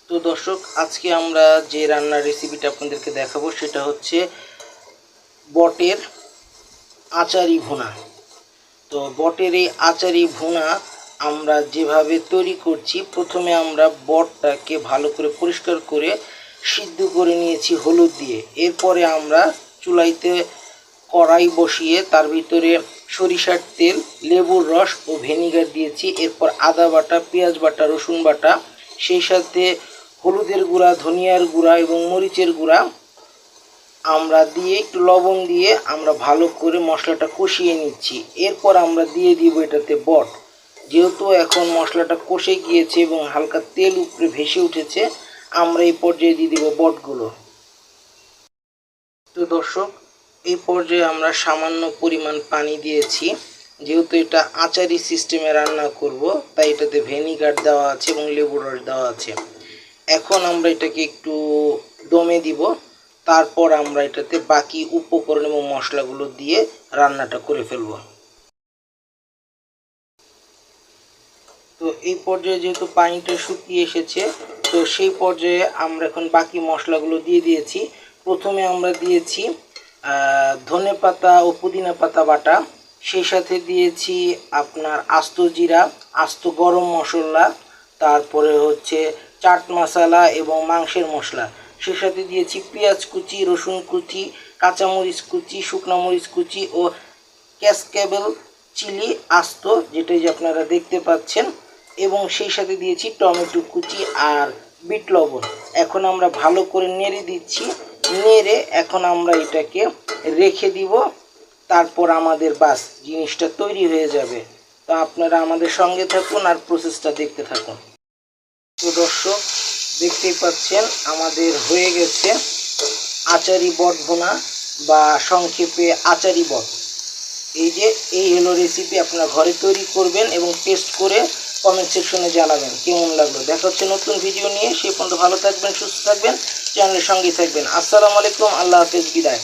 তো দর্শক, আজকে আমরা যে রান্নার রেসিপিটা আপনাদেরকে দেখাবো সেটা হচ্ছে বটের আচারি ভুনা। তো বটের এই আচারি ভুনা আমরা যেভাবে তৈরি করছি, প্রথমে আমরা বটটাকে ভালো করে পরিষ্কার করে সিদ্ধ করে নিয়েছি হলুদ দিয়ে। এরপরে আমরা চুলাইতে কড়াই বসিয়ে তার ভিতরে সরিষার তেল, লেবুর রস ও ভিনেগার দিয়েছি। এরপর আদা বাটা, পেঁয়াজ বাটা, রসুন বাটা, সেই সাথে হলুদের গুঁড়া, ধনিয়ার গুঁড়া এবং মরিচের গুঁড়া আমরা দিয়ে একটু লবণ দিয়ে আমরা ভালো করে মশলাটা কষিয়ে নিচ্ছি। এরপর আমরা দিয়ে দিব এটাতে বট। যেহেতু এখন মশলাটা কষে গিয়েছে এবং হালকা তেল উপরে ভেসে উঠেছে, আমরা এই পর্যায়ে দিয়ে দিব বটগুলো। তো দর্শক, এই পর্যায়ে আমরা সামান্য পরিমাণ পানি দিয়েছি। যেহেতু এটা আচারি সিস্টেমে রান্না করব, তাই এটাতে ভিনেগার দেওয়া আছে এবং লেবুর রস দেওয়া আছে। এখন আমরা এটাকে একটু দমে দিব, তারপর আমরা এটাতে বাকি উপকরণ এবং মশলাগুলো দিয়ে রান্নাটা করে ফেলব। তো এই পর্যায়ে যেহেতু পানিটা শুকিয়ে এসেছে, তো সেই পর্যায়ে আমরা এখন বাকি মশলাগুলো দিয়ে দিয়েছি। প্রথমে আমরা দিয়েছি ধনে পাতা ও পুদিনা পাতা বাটা, সেই সাথে দিয়েছি আপনার আস্ত জিরা, আস্ত গরম মশলা, তারপরে হচ্ছে চাট মশলা এবং মাংসের মশলা, সেই সাথে দিয়েছি পেঁয়াজ কুচি, রসুন কুচি, কাঁচামরিচ কুচি, শুকনো মরিচ কুচি ও ক্যাসকেবেল চিলি আস্ত, যেটা যে আপনারা দেখতে পাচ্ছেন, এবং সেই সাথে দিয়েছি টমেটো কুচি আর বিট লবণ। এখন আমরা ভালো করে নেড়ে দিচ্ছি। নেড়ে এখন আমরা এটাকে রেখে দিব, তারপর আমাদের বাস জিনিসটা তৈরি হয়ে যাবে। তো আপনারা আমাদের সঙ্গে থাকুন আর প্রসেসটা দেখতে থাকুন। তো দর্শক, দেখতেই পাচ্ছেন আমাদের হয়ে গেছে আচারি বট ভুনা, বা সংক্ষেপে আচারি বট। এই হলো রেসিপি। আপনারা ঘরে তৈরি করবেন এবং টেস্ট করে কমেন্ট সেকশনে জানাবেন কেমন লাগলো। দেখা হচ্ছে নতুন ভিডিও নিয়ে। সেই পর্যন্ত ভালো থাকবেন, সুস্থ থাকবেন, চ্যানেলের সঙ্গেই থাকবেন। আসসালামু আলাইকুম, আল্লাহ হাফেজ, বিদায়।